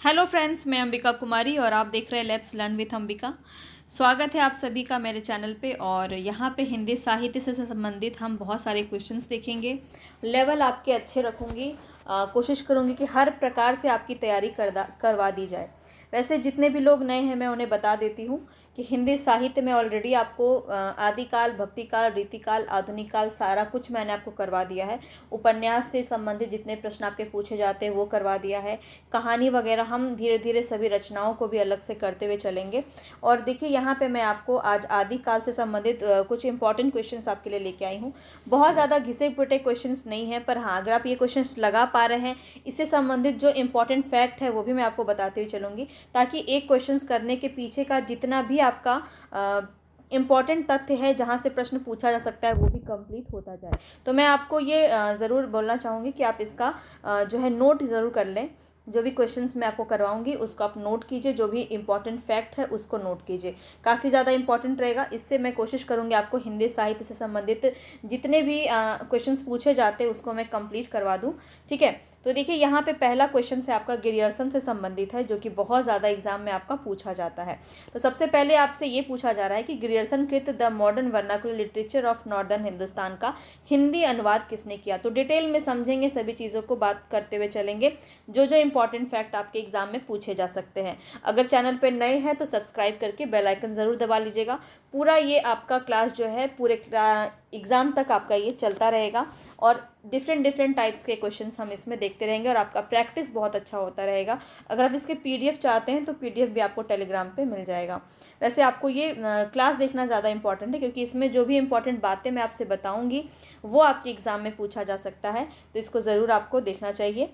Hello friends, मैं अंबिका कुमारी और आप देख रहे हैं लेट्स लर्न विथ अंबिका। स्वागत है आप सभी का मेरे चैनल पे। और यहाँ पे हिंदी साहित्य से संबंधित हम बहुत सारे क्वेश्चंस देखेंगे। लेवल आपके अच्छे रखूँगी, कोशिश करूँगी कि हर प्रकार से आपकी तैयारी करवा दी जाए। वैसे जितने भी लोग नए हैं मैं उन्हें बता देती हूँ कि हिंदी साहित्य में ऑलरेडी आपको आदिकाल, भक्तिकाल, रीतिकाल, आधुनिक काल सारा कुछ मैंने आपको करवा दिया है। उपन्यास से संबंधित जितने प्रश्न आपके पूछे जाते हैं वो करवा दिया है। कहानी वगैरह हम धीरे धीरे सभी रचनाओं को भी अलग से करते हुए चलेंगे। और देखिए यहाँ पे मैं आपको आज आदिकाल से संबंधित कुछ इंपॉर्टेंट क्वेश्चंस आपके लिए लेके आई हूँ। बहुत ज़्यादा घिसे पिटे क्वेश्चंस नहीं हैं, पर हाँ अगर आप ये क्वेश्चंस लगा पा रहे हैं, इससे संबंधित जो इंपॉर्टेंट फैक्ट है वो भी मैं आपको बताते हुए चलूँगी, ताकि एक क्वेश्चंस करने के पीछे का जितना भी आपका इम्पॉर्टेंट तथ्य है जहाँ से प्रश्न पूछा जा सकता है वो भी कंप्लीट होता जाए। तो मैं आपको ये ज़रूर बोलना चाहूँगी कि आप इसका जो है नोट ज़रूर कर लें। जो भी क्वेश्चंस मैं आपको करवाऊंगी उसको आप नोट कीजिए, जो भी इंपॉर्टेंट फैक्ट है उसको नोट कीजिए। काफ़ी ज़्यादा इंपॉर्टेंट रहेगा। इससे मैं कोशिश करूँगी आपको हिंदी साहित्य से संबंधित जितने भी क्वेश्चंस पूछे जाते हैं उसको मैं कंप्लीट करवा दूँ। ठीक है, तो देखिए यहाँ पे पहला क्वेश्चन से आपका गिरियर्सन से संबंधित है, जो कि बहुत ज़्यादा एग्जाम में आपका पूछा जाता है। तो सबसे पहले आपसे ये पूछा जा रहा है कि गिरियर्सन कृत the modern vernacular literature of northern Hindustan का हिंदी अनुवाद किसने किया। तो डिटेल में समझेंगे, सभी चीज़ों को बात करते हुए चलेंगे, जो जो इंपॉर्टेंट फैक्ट आपके एग्जाम में पूछे जा सकते हैं। अगर चैनल पर नए हैं तो सब्सक्राइब करके बेल आइकन ज़रूर दबा लीजिएगा। पूरा ये आपका क्लास जो है पूरे एग्ज़ाम तक आपका ये चलता रहेगा और डिफरेंट टाइप्स के क्वेश्चंस हम इसमें देखते रहेंगे और आपका प्रैक्टिस बहुत अच्छा होता रहेगा। अगर आप इसके पीडीएफ चाहते हैं तो पीडीएफ भी आपको टेलीग्राम पे मिल जाएगा। वैसे आपको ये क्लास देखना ज़्यादा इंपॉर्टेंट है, क्योंकि इसमें जो भी इंपॉर्टेंट बातें मैं आपसे बताऊँगी वो आपके एग्ज़ाम में पूछा जा सकता है। तो इसको ज़रूर आपको देखना चाहिए।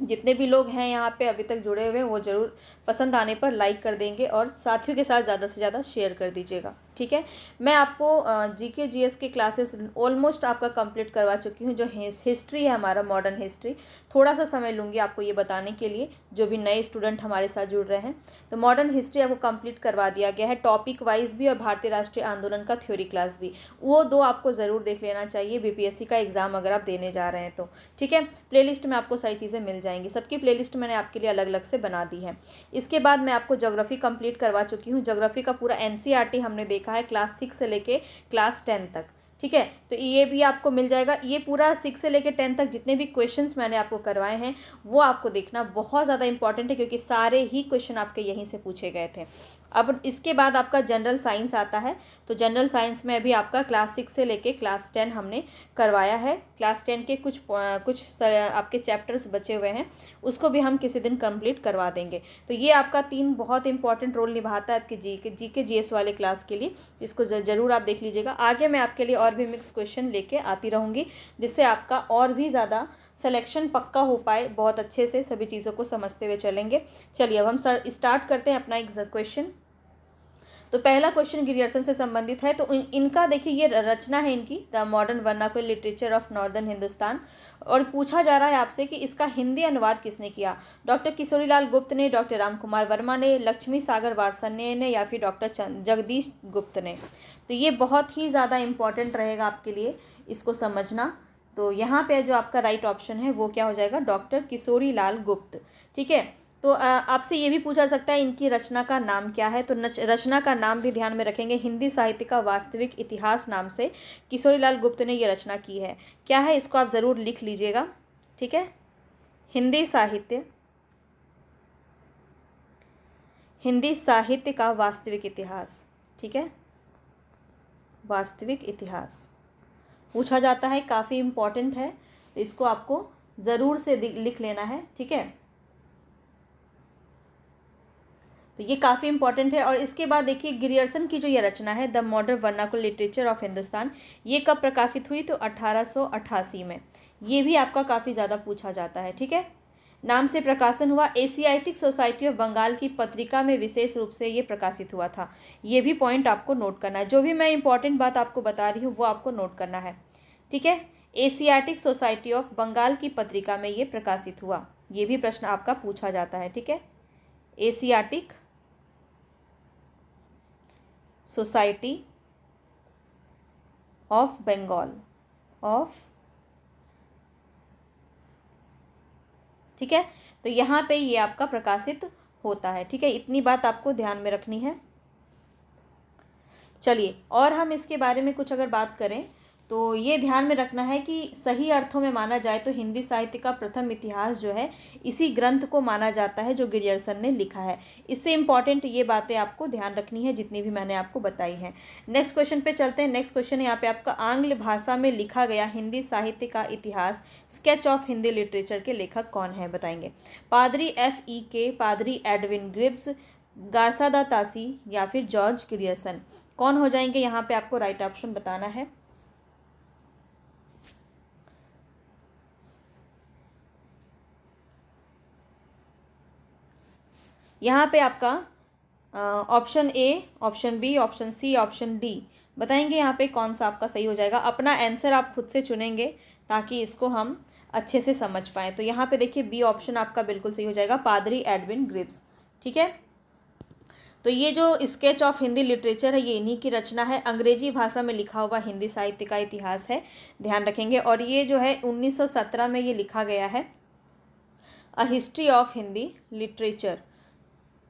जितने भी लोग हैं यहाँ पे अभी तक जुड़े हुए हैं वो ज़रूर पसंद आने पर लाइक कर देंगे और साथियों के साथ ज़्यादा से ज़्यादा शेयर कर दीजिएगा। ठीक है, मैं आपको जीके जीएस के क्लासेस ऑलमोस्ट आपका कंप्लीट करवा चुकी हूँ। जो हिस्ट्री है हमारा, मॉडर्न हिस्ट्री, थोड़ा सा समय लूँगी आपको ये बताने के लिए, जो भी नए स्टूडेंट हमारे साथ जुड़ रहे हैं। तो मॉडर्न हिस्ट्री आपको कंप्लीट करवा दिया गया है, टॉपिक वाइज भी और भारतीय राष्ट्रीय आंदोलन का थ्योरी क्लास भी। वो दो आपको ज़रूर देख लेना चाहिए बीपीएससी का एग्ज़ाम अगर आप देने जा रहे हैं तो। ठीक है, प्लेलिस्ट में आपको सारी चीज़ें मिल जाएंगी, सबकी प्लेलिस्ट मैंने आपके लिए अलग अलग से बना दी है। इसके बाद मैं आपको ज्योग्राफी कंप्लीट करवा चुकी हूँ। ज्योग्राफी का पूरा एनसीईआरटी हमने देखा है क्लास 6 से लेके क्लास 10 तक। ठीक है, तो ये भी आपको मिल जाएगा। ये पूरा 6 से लेकर 10 तक जितने भी क्वेश्चंस मैंने आपको करवाए हैं वो आपको देखना बहुत ज़्यादा इंपॉर्टेंट है, क्योंकि सारे ही क्वेश्चन आपके यहीं से पूछे गए थे। अब इसके बाद आपका जनरल साइंस आता है। तो जनरल साइंस में अभी आपका क्लास 6 से लेके क्लास 10 हमने करवाया है। क्लास 10 के कुछ आपके चैप्टर्स बचे हुए हैं, उसको भी हम किसी दिन कंप्लीट करवा देंगे। तो ये आपका 3 बहुत इंपॉर्टेंट रोल निभाता है आपके जीके जीएस वाले क्लास के लिए। इसको ज़रूर आप देख लीजिएगा। आगे मैं आपके लिए और भी मिक्स क्वेश्चन लेके आती रहूँगी, जिससे आपका और भी ज़्यादा सिलेक्शन पक्का हो पाए। बहुत अच्छे से सभी चीज़ों को समझते हुए चलेंगे। चलिए अब हम स्टार्ट करते हैं अपना एक क्वेश्चन। तो पहला क्वेश्चन गिरियर्सन से संबंधित है। तो इनका देखिए ये रचना है इनकी, the modern vernacular literature of northern Hindustan. और पूछा जा रहा है आपसे कि इसका हिंदी अनुवाद किसने किया। डॉक्टर किशोरीलाल गुप्त ने, डॉक्टर रामकुमार वर्मा ने, लक्ष्मी सागर वार्ष्णेय ने, या फिर डॉक्टर जगदीश गुप्त ने। तो ये बहुत ही ज़्यादा इंपॉर्टेंट रहेगा आपके लिए इसको समझना। तो यहाँ पे जो आपका राइट ऑप्शन है वो क्या हो जाएगा, डॉक्टर किशोरीलाल गुप्त। ठीक है, तो आपसे ये भी पूछा सकता है इनकी रचना का नाम क्या है। तो रचना का नाम भी ध्यान में रखेंगे। हिंदी साहित्य का वास्तविक इतिहास नाम से किशोरीलाल गुप्त ने ये रचना की है। क्या है, इसको आप ज़रूर लिख लीजिएगा। ठीक है, हिंदी साहित्य का वास्तविक इतिहास। ठीक है, वास्तविक इतिहास पूछा जाता है, काफ़ी इम्पॉर्टेंट है, तो इसको आपको ज़रूर से लिख लेना है। ठीक है, तो ये काफ़ी इंपॉर्टेंट है। और इसके बाद देखिए गिरियर्सन की जो ये रचना है, the modern vernacular literature of Hindustan, ये कब प्रकाशित हुई। तो 1888 में। ये भी आपका काफ़ी ज़्यादा पूछा जाता है। ठीक है, नाम से प्रकाशन हुआ एशियाटिक सोसाइटी ऑफ बंगाल की पत्रिका में विशेष रूप से ये प्रकाशित हुआ था। ये भी पॉइंट आपको नोट करना है। जो भी मैं इंपॉर्टेंट बात आपको बता रही हूँ वो आपको नोट करना है। ठीक है, एशियाटिक सोसाइटी ऑफ बंगाल की पत्रिका में ये प्रकाशित हुआ। ये भी प्रश्न आपका पूछा जाता है। ठीक है, एशियाटिक सोसाइटी ऑफ बंगाल ठीक है, तो यहाँ पे ये आपका प्रकाशित होता है। ठीक है, इतनी बात आपको ध्यान में रखनी है। चलिए, और हम इसके बारे में कुछ अगर बात करें तो ये ध्यान में रखना है कि सही अर्थों में माना जाए तो हिंदी साहित्य का प्रथम इतिहास जो है इसी ग्रंथ को माना जाता है जो गिरियर्सन ने लिखा है। इससे इम्पॉर्टेंट ये बातें आपको ध्यान रखनी है जितनी भी मैंने आपको बताई हैं। नेक्स्ट क्वेश्चन पे चलते हैं। नेक्स्ट क्वेश्चन यहाँ पे आपका आंग्ल भाषा में लिखा गया हिंदी साहित्य का इतिहास स्केच ऑफ हिंदी लिटरेचर के लेखक कौन है, बताएंगे। पादरी F.E.K, पादरी एडविन ग्रिब्स, गार्सादा तासी या फिर जॉर्ज गिरियर्सन, कौन हो जाएंगे यहाँ पे आपको राइट ऑप्शन बताना है। यहाँ पे आपका option A, option B, option C, option D बताएंगे यहाँ पे कौन सा आपका सही हो जाएगा। अपना आंसर आप खुद से चुनेंगे ताकि इसको हम अच्छे से समझ पाएँ। तो यहाँ पे देखिए बी ऑप्शन आपका बिल्कुल सही हो जाएगा, पादरी एडविन ग्रिब्स। ठीक है, तो ये जो स्केच ऑफ हिंदी लिटरेचर है ये इन्हीं की रचना है, अंग्रेजी भाषा में लिखा हुआ हिंदी साहित्य का इतिहास है, ध्यान रखेंगे। और ये जो है 1917 में ये लिखा गया है, a history of Hindi literature,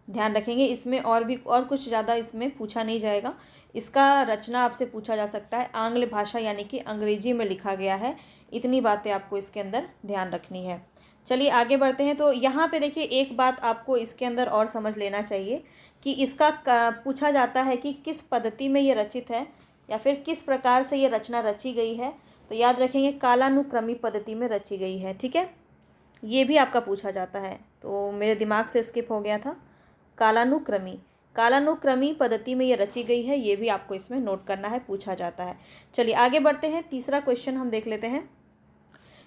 ध्यान रखेंगे। इसमें और भी और कुछ ज़्यादा इसमें पूछा नहीं जाएगा, इसका रचना आपसे पूछा जा सकता है, आंग्ल भाषा यानी कि अंग्रेजी में लिखा गया है। इतनी बातें आपको इसके अंदर ध्यान रखनी है। चलिए आगे बढ़ते हैं। तो यहाँ पे देखिए एक बात आपको इसके अंदर और समझ लेना चाहिए कि इसका पूछा जाता है कि किस पद्धति में ये रचित है या फिर किस प्रकार से ये रचना रची गई है। तो याद रखेंगे कालानुक्रमी पद्धति में रची गई है। ठीक है, ये भी आपका पूछा जाता है, तो मेरे दिमाग से स्किप हो गया था। कालानुक्रमी पद्धति में ये रची गई है, ये भी आपको इसमें नोट करना है, पूछा जाता है। चलिए आगे बढ़ते हैं। तीसरा क्वेश्चन हम देख लेते हैं।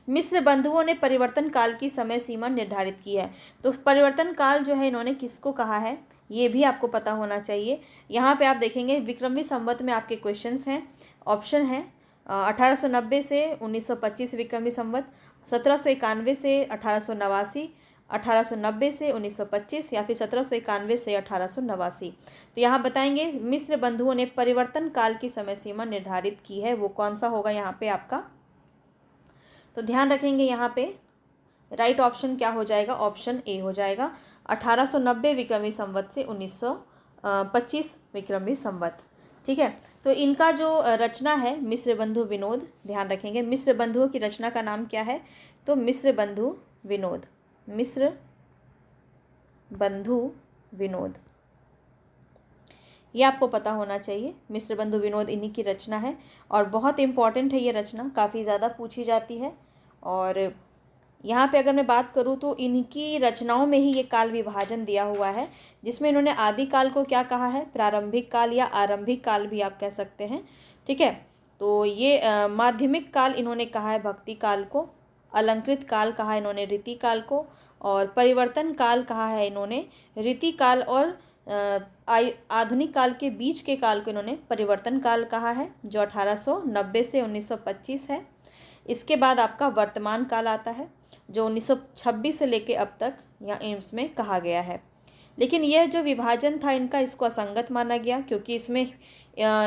मिस्र बंधुओं ने परिवर्तन काल की समय सीमा निर्धारित की है। तो परिवर्तन काल जो है इन्होंने किसको कहा है ये भी आपको पता होना चाहिए। यहाँ पे आप देखेंगे विक्रमी संवत में आपके क्वेश्चंस हैं, ऑप्शन है 1890 से 1925 विक्रमी संवत, 1791 से 1889, 1890 से 1925 या फिर 1791 से 1889। तो यहाँ बताएंगे मिस्र बंधुओं ने परिवर्तन काल की समय सीमा निर्धारित की है, वो कौन सा होगा यहाँ पे आपका। तो ध्यान रखेंगे यहाँ पे राइट ऑप्शन क्या हो जाएगा, ऑप्शन ए हो जाएगा, 1890 विक्रमी संवत से 1925 विक्रमी संवत। ठीक है, तो इनका जो रचना है मिस्र बंधु विनोद, ध्यान रखेंगे मिस्र बंधुओं की रचना का नाम क्या है, तो मिस्र बंधु विनोद, मिस्र बंधु विनोद, ये आपको पता होना चाहिए। मिस्र बंधु विनोद इन्हीं की रचना है और बहुत इम्पॉर्टेंट है ये रचना, काफ़ी ज़्यादा पूछी जाती है। और यहाँ पे अगर मैं बात करूँ तो इनकी रचनाओं में ही ये काल विभाजन दिया हुआ है, जिसमें इन्होंने आदि काल को क्या कहा है, प्रारंभिक काल या आरंभिक काल भी आप कह सकते हैं। ठीक है, तो ये माध्यमिक काल इन्होंने कहा है भक्ति काल को, अलंकृत काल कहा है इन्होंने रीति काल को, और परिवर्तन काल कहा है इन्होंने रीति काल, और आधुनिक काल के बीच के काल को इन्होंने परिवर्तन काल कहा है, जो 1890 से 1925 है। इसके बाद आपका वर्तमान काल आता है जो 1926 से लेके अब तक यहाँ इसमें कहा गया है। लेकिन यह जो विभाजन था इनका, इसको असंगत माना गया क्योंकि इसमें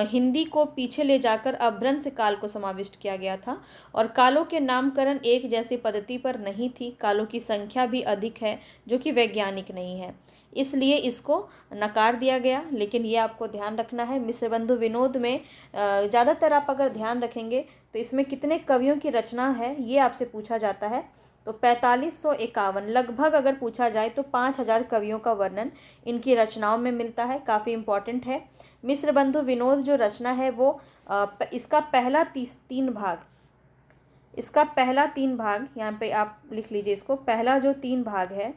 हिंदी को पीछे ले जाकर अभ्रंश काल को समाविष्ट किया गया था और कालों के नामकरण एक जैसी पद्धति पर नहीं थी, कालों की संख्या भी अधिक है जो कि वैज्ञानिक नहीं है, इसलिए इसको नकार दिया गया। लेकिन ये आपको ध्यान रखना है, मिस्र बंधु विनोद में ज़्यादातर आप अगर ध्यान रखेंगे तो इसमें कितने कवियों की रचना है ये आपसे पूछा जाता है। तो 4551 लगभग अगर पूछा जाए तो 5000 कवियों का वर्णन इनकी रचनाओं में मिलता है, काफ़ी इम्पॉर्टेंट है। मिस्र बंधु विनोद जो रचना है वो इसका पहला 3 भाग, इसका पहला 3 भाग यहाँ पे आप लिख लीजिए, इसको पहला जो 3 भाग है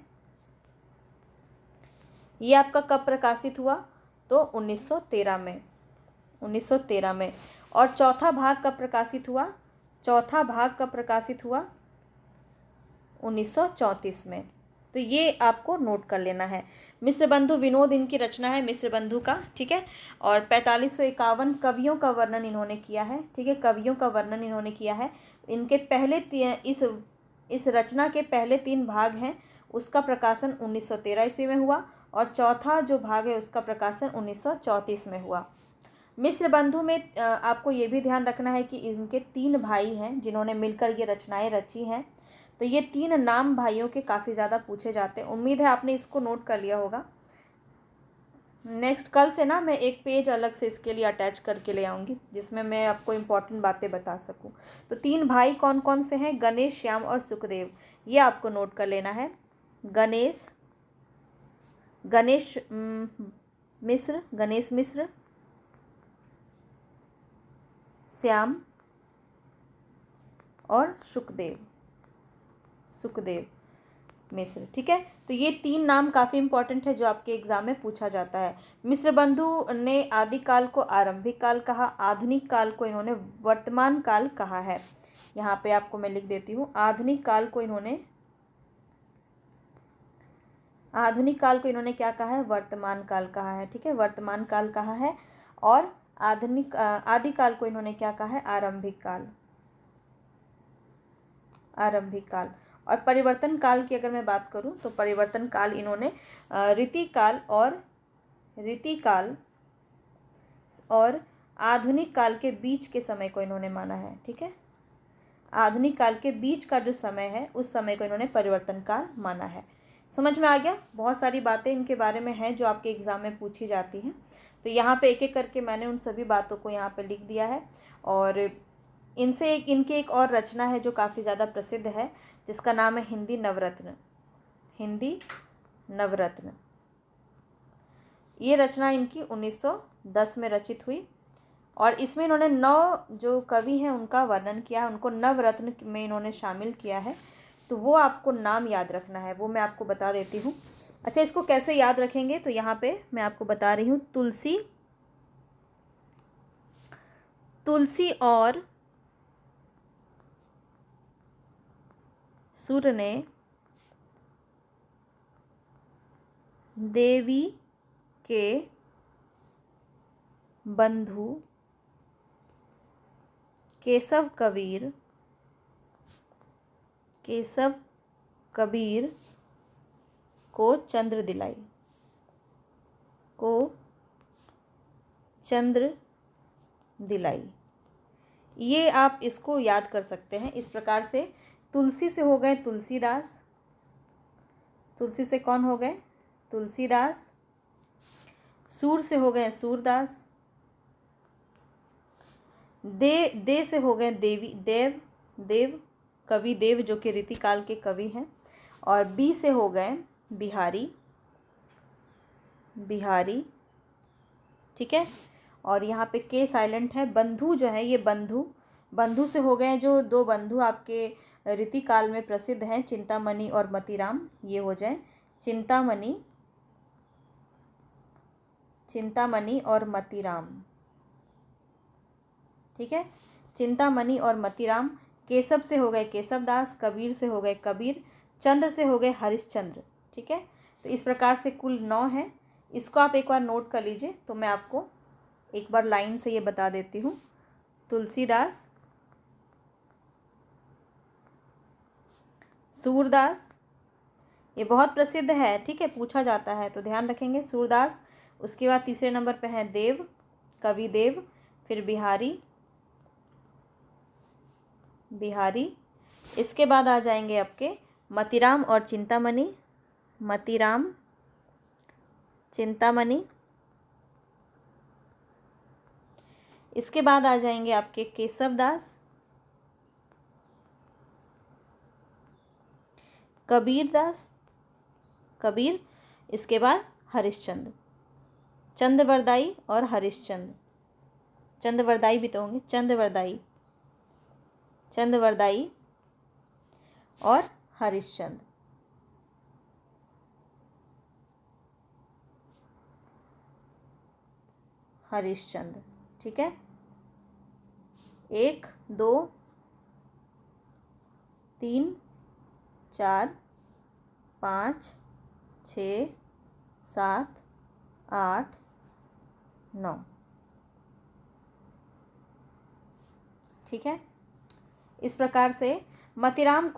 ये आपका कब प्रकाशित हुआ, तो 1913 में, 1913 में। और चौथा भाग कब प्रकाशित हुआ, चौथा भाग कब प्रकाशित हुआ, 1934 में। तो ये आपको नोट कर लेना है। मिस्र बंधु विनोद इनकी रचना है, मिस्र बंधु का, ठीक है। और 4551 कवियों का वर्णन इन्होंने किया है, ठीक है, कवियों का वर्णन इन्होंने किया है। इनके पहले इस रचना के पहले 3 भाग हैं, उसका प्रकाशन 1913 ईस्वी में हुआ और चौथा जो भाग है उसका प्रकाशन 1934 में हुआ। मिस्र बंधु में आपको ये भी ध्यान रखना है कि इनके 3 भाई हैं जिन्होंने मिलकर ये रचनाएं रची हैं। तो ये 3 नाम भाइयों के काफ़ी ज़्यादा पूछे जाते हैं। उम्मीद है आपने इसको नोट कर लिया होगा। नेक्स्ट कल से ना मैं एक पेज अलग से इसके लिए अटैच करके ले आऊँगी, जिसमें मैं आपको इम्पॉर्टेंट बातें बता सकूँ। तो 3 भाई कौन कौन से हैं? गणेश, श्याम और सुखदेव। ये आपको नोट कर लेना है। गणेश मिश्र, श्याम और सुखदेव मिश्र। ठीक है, तो ये 3 नाम काफ़ी इंपॉर्टेंट है जो आपके एग्जाम में पूछा जाता है। मिश्र बंधु ने आदिकाल को आरंभिक काल कहा, आधुनिक काल को इन्होंने वर्तमान काल कहा है। यहाँ पे आपको मैं लिख देती हूँ, आधुनिक काल को इन्होंने क्या कहा है? वर्तमान काल कहा है। ठीक है, वर्तमान काल कहा है। और आदिकाल को इन्होंने क्या कहा है? आरंभिक काल। और परिवर्तन काल की अगर मैं बात करूं तो परिवर्तन काल इन्होंने रीतिकाल और आधुनिक काल के बीच के समय को इन्होंने माना है। ठीक है, आधुनिक काल के बीच का जो समय है उस समय को इन्होंने परिवर्तन काल माना है। समझ में आ गया? बहुत सारी बातें इनके बारे में हैं जो आपके एग्ज़ाम में पूछी जाती हैं। तो यहाँ पे एक एक करके मैंने उन सभी बातों को यहाँ पे लिख दिया है। और इनकी एक और रचना है जो काफ़ी ज़्यादा प्रसिद्ध है, जिसका नाम है हिंदी नवरत्न। ये रचना इनकी 1910 में रचित हुई और इसमें इन्होंने 9 जो कवि हैं उनका वर्णन किया है, उनको नवरत्न में इन्होंने शामिल किया है। तो वो आपको नाम याद रखना है, वो मैं आपको बता देती हूँ। अच्छा, इसको कैसे याद रखेंगे? तो यहाँ पे मैं आपको बता रही हूँ, तुलसी और सुर ने देवी के बंधु केशव कबीर को चंद्र दिलाई। ये आप इसको याद कर सकते हैं इस प्रकार से। तुलसी से हो गए तुलसीदास, तुलसी से कौन हो गए? तुलसीदास। सूर से हो गए सूरदास। दे से हो गए देव कवि देव, जो कि रीतिकाल के कवि हैं। और बी से हो गए बिहारी। ठीक है, और यहाँ पे के साइलेंट है। बंधु जो है ये बंधु से हो गए जो 2 बंधु आपके रीतिकाल में प्रसिद्ध हैं, चिंतामणि और मतीराम। ये हो जाए चिंतामणि और मतीराम। ठीक है, चिंतामणि और मतीराम। केशव से हो गए केशवदास, कबीर से हो गए कबीर, चंद्र से हो गए हरिश्चंद्र। ठीक है, तो इस प्रकार से कुल 9 है। इसको आप एक बार नोट कर लीजिए। तो मैं आपको एक बार लाइन से ये बता देती हूँ। तुलसीदास, सूरदास, ये बहुत प्रसिद्ध है। ठीक है, पूछा जाता है तो ध्यान रखेंगे। सूरदास, उसके बाद तीसरे नंबर पे है कवि देव, फिर बिहारी। इसके बाद आ जाएंगे आपके मतीराम और चिंतामणि। इसके बाद आ जाएंगे आपके केशवदास, कबीर। इसके बाद हरिश्चंद्र, चंद्रवरदाई और हरिश्चंद्र। चंद्रवरदाई भी तो होंगे, चंद्रवरदाई और हरिश्चंद्र। ठीक है, 1 2 3 4 5 6 7 8 9। ठीक है, इस प्रकार से मतीराम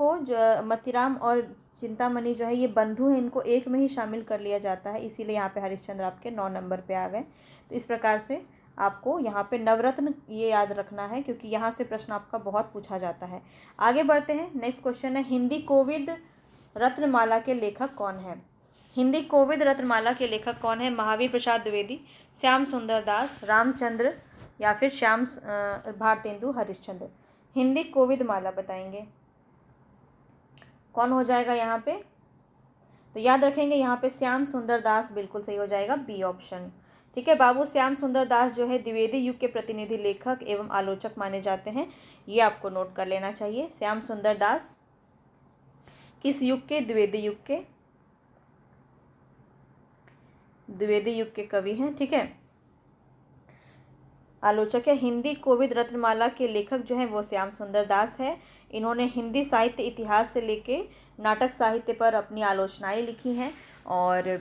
और चिंतामणि जो है ये बंधु हैं, इनको एक में ही शामिल कर लिया जाता है, इसीलिए यहाँ पे हरिश्चंद्र आपके 9 नंबर पे आ गए। तो इस प्रकार से आपको यहाँ पे नवरत्न ये याद रखना है, क्योंकि यहाँ से प्रश्न आपका बहुत पूछा जाता है। आगे बढ़ते हैं। नेक्स्ट क्वेश्चन है, हिंदी कोविद रत्नमाला के लेखक कौन है? हिंदी कोविद रत्नमाला के लेखक कौन है? महावीर प्रसाद द्विवेदी, श्याम सुंदर दास, रामचंद्र या फिर भारतेंदु हरिश्चंद्र। हिंदी कोविद माला बताएंगे कौन हो जाएगा यहाँ पे? तो याद रखेंगे यहाँ पे श्याम सुंदर दास बिल्कुल सही हो जाएगा, बी ऑप्शन। ठीक है, बाबू श्याम सुंदर दास जो है द्विवेदी युग के प्रतिनिधि लेखक एवं आलोचक माने जाते हैं, ये आपको नोट कर लेना चाहिए। श्याम सुंदर दास किस युग के? द्विवेदी युग के, द्विवेदी युग के कवि हैं। ठीक है, आलोचक है। हिंदी कोविद रत्नमाला के लेखक जो हैं वो श्याम सुंदर दास है। इन्होंने हिंदी साहित्य इतिहास से लेके नाटक साहित्य पर अपनी आलोचनाएं लिखी हैं। और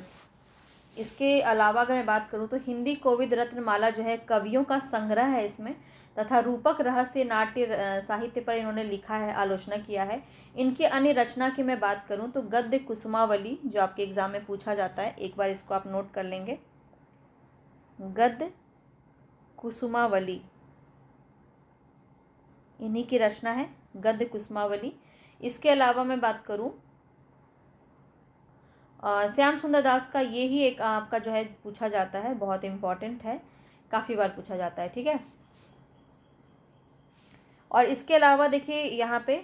इसके अलावा अगर मैं बात करूं तो हिंदी कोविद रत्नमाला जो है कवियों का संग्रह है इसमें, तथा रूपक रहस्य नाट्य साहित्य पर इन्होंने लिखा है, आलोचना किया है। इनकी अन्य रचना की मैं बात करूं तो गद्य कुसुमावली, जो आपके एग्जाम में पूछा जाता है, एक बार इसको आप नोट कर लेंगे, गद्य कुसुमावली इन्हीं की रचना है, गद्य कुसुमावली। इसके अलावा मैं बात करूं श्याम सुंदर दास का, ये ही एक आपका जो है पूछा जाता है, बहुत इम्पॉर्टेंट है, काफ़ी बार पूछा जाता है। ठीक है, और इसके अलावा देखिए यहाँ पे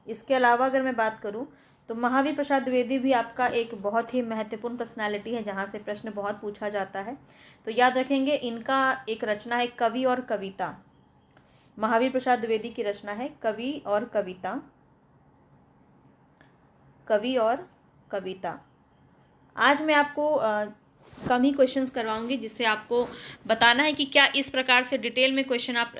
इसके अलावा अगर मैं बात करूं तो महावीर प्रसाद द्विवेदी भी आपका एक बहुत ही महत्वपूर्ण पर्सनालिटी है, जहाँ से प्रश्न बहुत पूछा जाता है। तो याद रखेंगे, इनका एक रचना है कवि और कविता। महावीर प्रसाद द्विवेदी की रचना है कवि और कविता, कवि और कविता। आज मैं आपको कम ही क्वेश्चंस करवाऊंगी, जिससे आपको बताना है कि क्या इस प्रकार से डिटेल में क्वेश्चन आप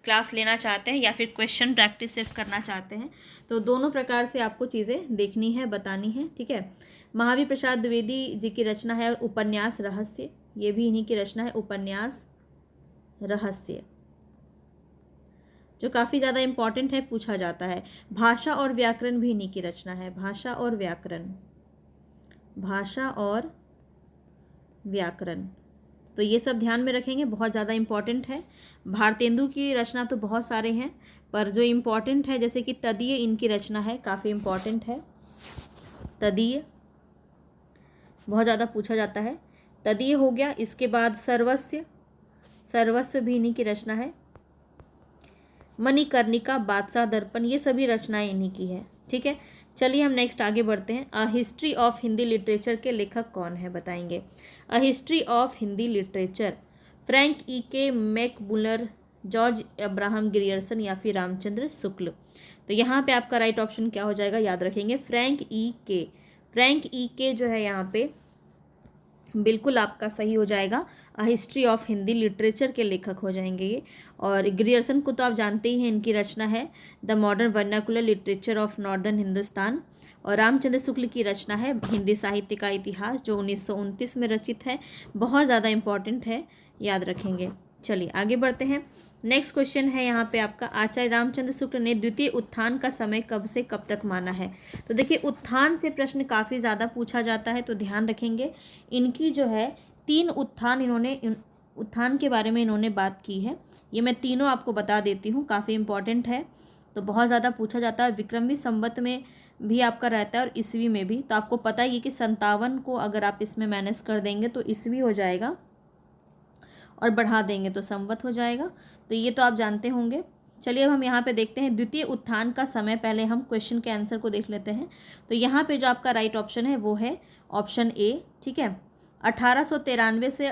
क्लास लेना चाहते हैं या फिर क्वेश्चन प्रैक्टिस सिर्फ करना चाहते हैं। तो दोनों प्रकार से आपको चीज़ें देखनी है, बतानी है। ठीक है, महावीर प्रसाद द्विवेदी जी की रचना है उपन्यास रहस्य, ये भी इन्हीं की रचना है, उपन्यास रहस्य, जो काफ़ी ज़्यादा इम्पॉर्टेंट है, पूछा जाता है। भाषा और व्याकरण भी इन्हीं की रचना है, भाषा और व्याकरण, भाषा और व्याकरण। तो ये सब ध्यान में रखेंगे, बहुत ज़्यादा इम्पॉर्टेंट है। भारतेंदु की रचना तो बहुत सारे हैं, पर जो इम्पॉर्टेंट है जैसे कि तदीय इनकी रचना है, काफ़ी इम्पॉर्टेंट है। तदीय बहुत ज़्यादा पूछा जाता है, तदीय हो गया। इसके बाद सर्वस्व, सर्वस्व भी इन्हीं की रचना है। मणिकर्णिका, बादशाह दर्पण, ये सभी रचनाएं इन्हीं की है। ठीक है, चलिए हम नेक्स्ट आगे बढ़ते हैं। A history of Hindi literature के लेखक कौन है बताएंगे? A history of Hindi literature, Frank E के मैकबुलर, जॉर्ज अब्राहम ग्रियर्सन या फिर रामचंद्र शुक्ल। तो यहाँ पे आपका राइट ऑप्शन क्या हो जाएगा? याद रखेंगे फ्रैंक ई के। फ्रैंक ई के जो है यहाँ पे बिल्कुल आपका सही हो जाएगा, a history of Hindi literature के लेखक हो जाएंगे ये। और ग्रियर्सन को तो आप जानते ही हैं, इनकी रचना है the modern vernacular literature of northern Hindustan. और रामचंद्र शुक्ल की रचना है हिंदी साहित्य का इतिहास, जो 1929 में रचित है, बहुत ज़्यादा इम्पॉर्टेंट है, याद रखेंगे। चलिए आगे बढ़ते हैं। नेक्स्ट क्वेश्चन है यहाँ पे आपका, आचार्य रामचंद्र शुक्ल ने द्वितीय उत्थान का समय कब से कब तक माना है? तो देखिए, उत्थान से प्रश्न काफ़ी ज़्यादा पूछा जाता है, तो ध्यान रखेंगे। इनकी जो है 3 उत्थान, इन्होंने उत्थान के बारे में इन्होंने बात की है। ये मैं तीनों आपको बता देती हूँ, काफ़ी इंपॉर्टेंट है, तो बहुत ज़्यादा पूछा जाता है। विक्रमी संवत में भी आपका रहता है और ईस्वी में भी। तो आपको पता ही है कि 57 को अगर आप इसमें माइनस कर देंगे तो ईस्वी हो जाएगा, और बढ़ा देंगे तो संवत हो जाएगा। तो ये तो आप जानते होंगे। चलिए अब हम यहाँ पे देखते हैं द्वितीय उत्थान का समय। पहले हम क्वेश्चन के आंसर को देख लेते हैं। तो यहाँ पे जो आपका राइट ऑप्शन है वो है ऑप्शन ए। ठीक है, 1893 से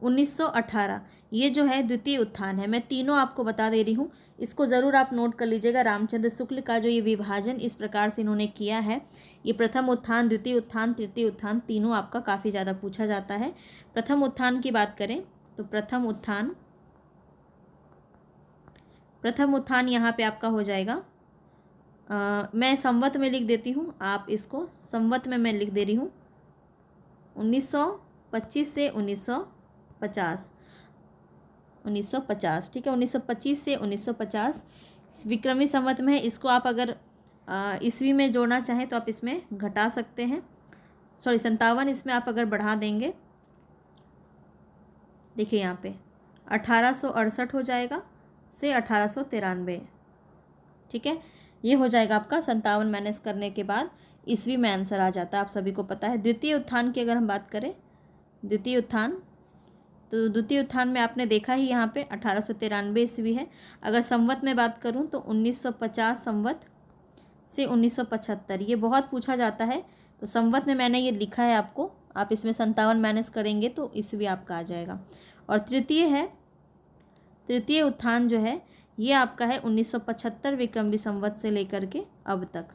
1918 ये जो है द्वितीय उत्थान है। मैं तीनों आपको बता दे रही हूँ, इसको ज़रूर आप नोट कर लीजिएगा। रामचंद्र शुक्ल का जो ये विभाजन इस प्रकार से इन्होंने किया है, ये प्रथम उत्थान, द्वितीय उत्थान, तृतीय उत्थान, तीनों आपका काफ़ी ज़्यादा पूछा जाता है। प्रथम उत्थान की बात करें तो प्रथम उत्थान यहाँ पे आपका हो जाएगा, मैं संवत में लिख देती हूँ, आप इसको संवत में मैं लिख दे रही हूँ, 1925 से 1950। ठीक है, 1925 से 1950 विक्रमी संवत में है। इसको आप अगर ईस्वी में जोड़ना चाहें तो आप इसमें घटा सकते हैं, 57 इसमें आप अगर बढ़ा देंगे देखिए यहाँ पे 1868 हो जाएगा से 1893। ठीक है, ये हो जाएगा आपका 57 माइनस करने के बाद ईस्वी में आंसर आ जाता है, आप सभी को पता है। द्वितीय उत्थान की अगर हम बात करें, द्वितीय उत्थान, तो द्वितीय उत्थान में आपने देखा ही यहाँ पे 1893 ईस्वी है। अगर संवत में बात करूँ तो 1950 संवत से 1975, ये बहुत पूछा जाता है। तो संवत में मैंने ये लिखा है आपको, आप इसमें 57 माइनस करेंगे तो ईस्वी आपका आ जाएगा। और तृतीय है, तृतीय उत्थान जो है ये आपका है 1975 विक्रमी संवत से लेकर के अब तक।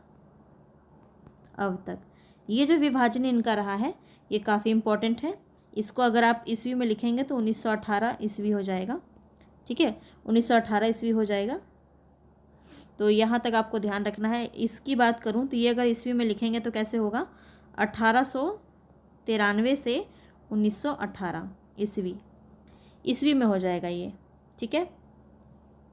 ये जो विभाजन इनका रहा है ये काफ़ी इम्पोर्टेंट है। इसको अगर आप ईस्वी में लिखेंगे तो 1918 ईस्वी हो जाएगा। ठीक है, 1918 ईस्वी हो जाएगा। तो यहाँ तक आपको ध्यान रखना है। इसकी बात करूँ तो ये अगर ईस्वी में लिखेंगे तो कैसे होगा, 1893 से 1918 ईस्वी में हो जाएगा ये। ठीक है,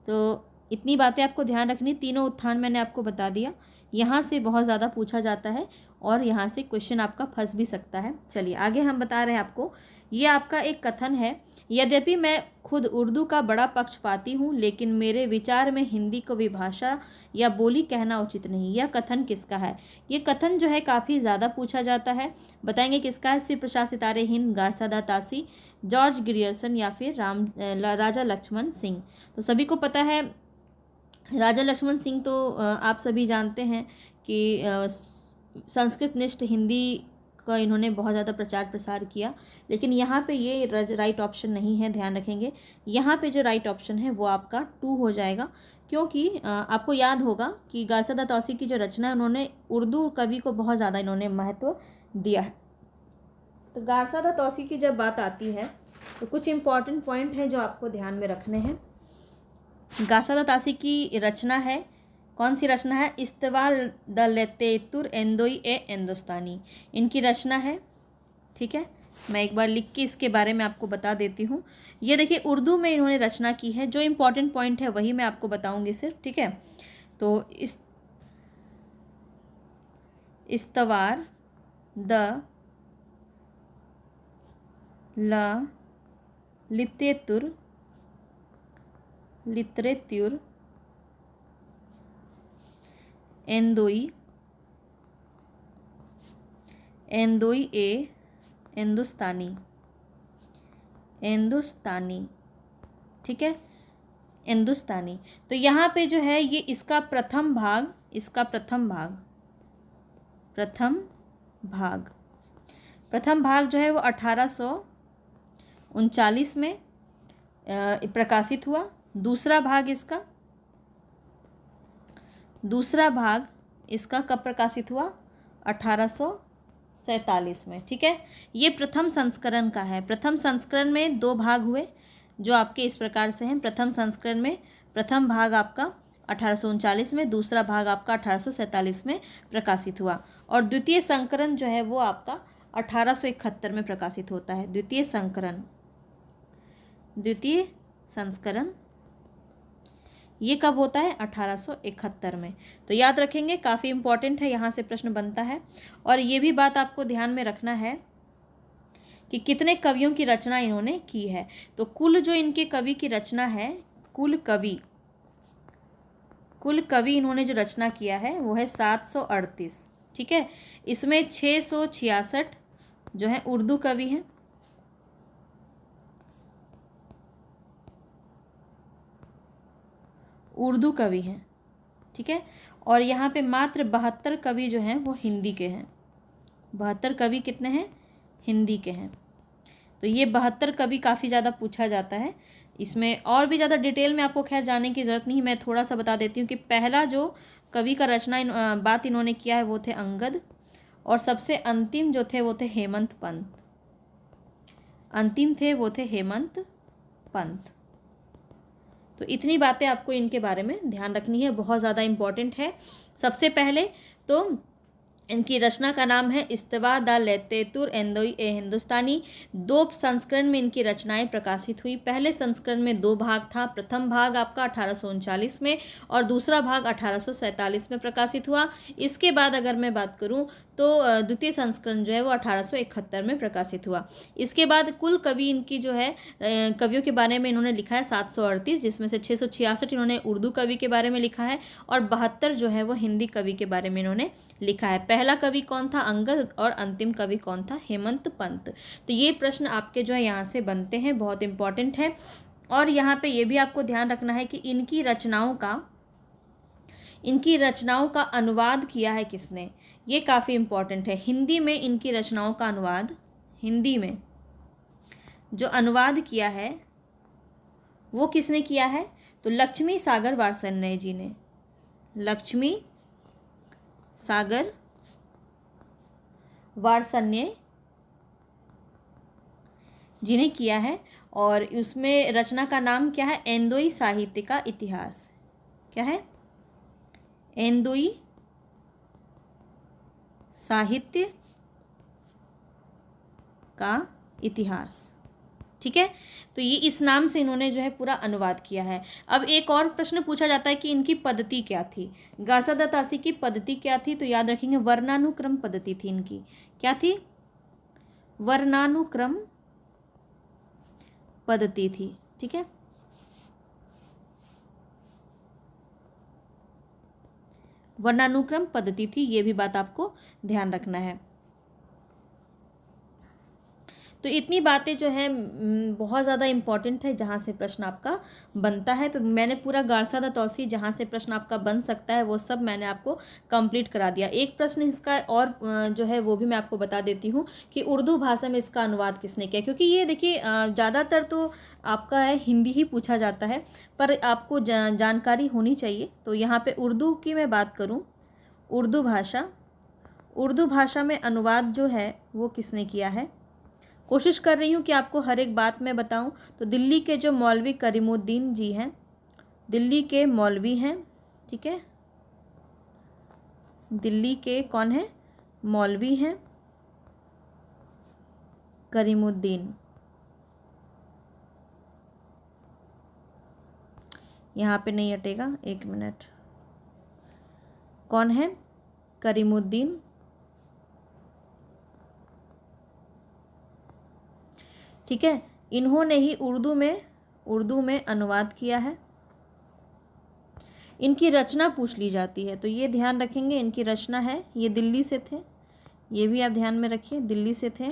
तो इतनी बातें आपको ध्यान रखनी। तीनों उत्थान मैंने आपको बता दिया। यहाँ से बहुत ज़्यादा पूछा जाता है और यहाँ से क्वेश्चन आपका फंस भी सकता है। चलिए आगे हम बता रहे हैं आपको, ये आपका एक कथन है, यद्यपि मैं खुद उर्दू का बड़ा पक्षपाती हूँ लेकिन मेरे विचार में हिंदी को विभाषा या बोली कहना उचित नहीं। यह कथन किसका है? ये कथन जो है काफ़ी ज़्यादा पूछा जाता है। बताएंगे किसका है? श्री प्रसाद सितारे हिंद, गारसादा तासी, जॉर्ज ग्रियर्सन या फिर राजा लक्ष्मण सिंह। तो सभी को पता है राजा लक्ष्मण सिंह तो आप सभी जानते हैं कि संस्कृत निष्ठ हिंदी का इन्होंने बहुत ज़्यादा प्रचार प्रसार किया। लेकिन यहाँ पे ये राइट ऑप्शन नहीं है, ध्यान रखेंगे। यहाँ पे जो राइट ऑप्शन है वो आपका 2 हो जाएगा, क्योंकि आपको याद होगा कि गारसादा तौसी की जो रचना है उन्होंने उर्दू कवि को बहुत ज़्यादा इन्होंने महत्व दिया है। तो गारसादा तौसी की जब बात आती है तो कुछ इम्पॉर्टेंट पॉइंट हैं जो आपको ध्यान में रखने हैं। गारसादा तासी की रचना है, कौन सी रचना है? इस्तवाल द लेतेतुर एंदोई ए हिंदुस्तानी, इनकी रचना है। ठीक है, मैं एक बार लिख के इसके बारे में आपको बता देती हूँ। ये देखिए उर्दू में इन्होंने रचना की है। जो इम्पोर्टेंट पॉइंट है वही मैं आपको बताऊँगी सिर्फ। ठीक है, तो इस्तवार द लितेतुर एंदोई ए हिंदुस्तानी। ठीक है, हिंदुस्तानी। तो यहाँ पे जो है ये इसका प्रथम भाग जो है वो 1839 में प्रकाशित हुआ। दूसरा भाग इसका कब प्रकाशित हुआ? 1847 में। ठीक है, ये प्रथम संस्करण का है। प्रथम संस्करण में 2 भाग हुए जो आपके इस प्रकार से हैं। प्रथम संस्करण में प्रथम भाग आपका 1839 में, दूसरा भाग आपका 1847 में प्रकाशित हुआ। और द्वितीय संस्करण जो है वो आपका 1871 में प्रकाशित होता है। द्वितीय संस्करण ये कब होता है? 1871 में। तो याद रखेंगे, काफ़ी इम्पॉर्टेंट है, यहाँ से प्रश्न बनता है। और ये भी बात आपको ध्यान में रखना है कि कितने कवियों की रचना इन्होंने की है। तो कुल जो इनके कवि की रचना है, कुल कवि इन्होंने जो रचना किया है वो है 738। ठीक है, इसमें 666 जो है उर्दू कवि हैं, ठीक है। और यहाँ पे मात्र 72 कवि जो हैं वो हिंदी के हैं। 72 कवि कितने हैं? हिंदी के हैं। तो ये 72 कवि काफ़ी ज़्यादा पूछा जाता है। इसमें और भी ज़्यादा डिटेल में आपको खैर जाने की ज़रूरत नहीं, मैं थोड़ा सा बता देती हूँ कि पहला जो कवि का रचना बात इन्होंने किया है वो थे अंगद, और सबसे अंतिम जो थे वो थे हेमंत पंत। तो इतनी बातें आपको इनके बारे में ध्यान रखनी है, बहुत ज़्यादा इम्पॉर्टेंट है। सबसे पहले तो इनकी रचना का नाम है इस्तवा द लेतेतुर एंदोई ए हिंदुस्तानी। 2 संस्करण में इनकी रचनाएं प्रकाशित हुई। पहले संस्करण में 2 भाग था। प्रथम भाग आपका 1839 में और दूसरा भाग 1847 में प्रकाशित हुआ। इसके बाद अगर मैं बात करूं तो द्वितीय संस्करण जो है वो 1871 में प्रकाशित हुआ। इसके बाद कुल कवि इनकी जो है कवियों के बारे में इन्होंने लिखा है 738, जिसमें से 666 इन्होंने उर्दू कवि के बारे में लिखा है और 72 जो है वो हिंदी कवि के बारे में इन्होंने लिखा है। पहला कवि कौन था? अंगद। और अंतिम कवि कौन था? हेमंत पंत। तो ये प्रश्न आपके जो है यहाँ से बनते हैं, बहुत इंपॉर्टेंट है। और यहाँ पे ये भी आपको ध्यान रखना है कि इनकी रचनाओं का अनुवाद किया है किसने, ये काफ़ी इंपॉर्टेंट है। हिंदी में इनकी रचनाओं का अनुवाद, हिंदी में जो अनुवाद किया है वो किसने किया है? तो लक्ष्मी सागर वार्ष्णेय जी ने, लक्ष्मी सागर वार्ष्णेय जी ने किया है। और उसमें रचना का नाम क्या है? एंदोई साहित्य का इतिहास। क्या है? एंदोई साहित्य का इतिहास। ठीक है, तो ये इस नाम से इन्होंने जो है पूरा अनुवाद किया है। अब एक और प्रश्न पूछा जाता है कि इनकी पद्धति क्या थी, गारसादा तासी की पद्धति क्या थी? तो याद रखेंगे वर्णानुक्रम पद्धति थी इनकी। क्या थी? वर्णानुक्रम पद्धति थी। ठीक है, वर्णानुक्रम पद्धति थी, ये भी बात आपको ध्यान रखना है। तो इतनी बातें जो है बहुत ज़्यादा इम्पॉर्टेंट है जहाँ से प्रश्न आपका बनता है। तो मैंने पूरा गारसादा तौसी जहाँ से प्रश्न आपका बन सकता है वो सब मैंने आपको कंप्लीट करा दिया। एक प्रश्न इसका और जो है वो भी मैं आपको बता देती हूँ कि उर्दू भाषा में इसका अनुवाद किसने किया, क्योंकि ये देखिए ज़्यादातर तो आपका है हिंदी ही पूछा जाता है, पर आपको जानकारी होनी चाहिए। तो यहाँ पे उर्दू की मैं बात करूँ, उर्दू भाषा में अनुवाद जो है वो किसने किया है, कोशिश कर रही हूँ कि आपको हर एक बात मैं बताऊँ। तो दिल्ली के जो मौलवी करीमुद्दीन जी हैं, दिल्ली के मौलवी हैं। ठीक है, दिल्ली के कौन है? मौलवी हैं करीमुद्दीन। यहाँ पे नहीं हटेगा, एक मिनट। कौन है? करीमुद्दीन। ठीक है, इन्होंने ही उर्दू में अनुवाद किया है। इनकी रचना पूछ ली जाती है तो ये ध्यान रखेंगे, इनकी रचना है, ये दिल्ली से थे, ये भी आप ध्यान में रखिए, दिल्ली से थे।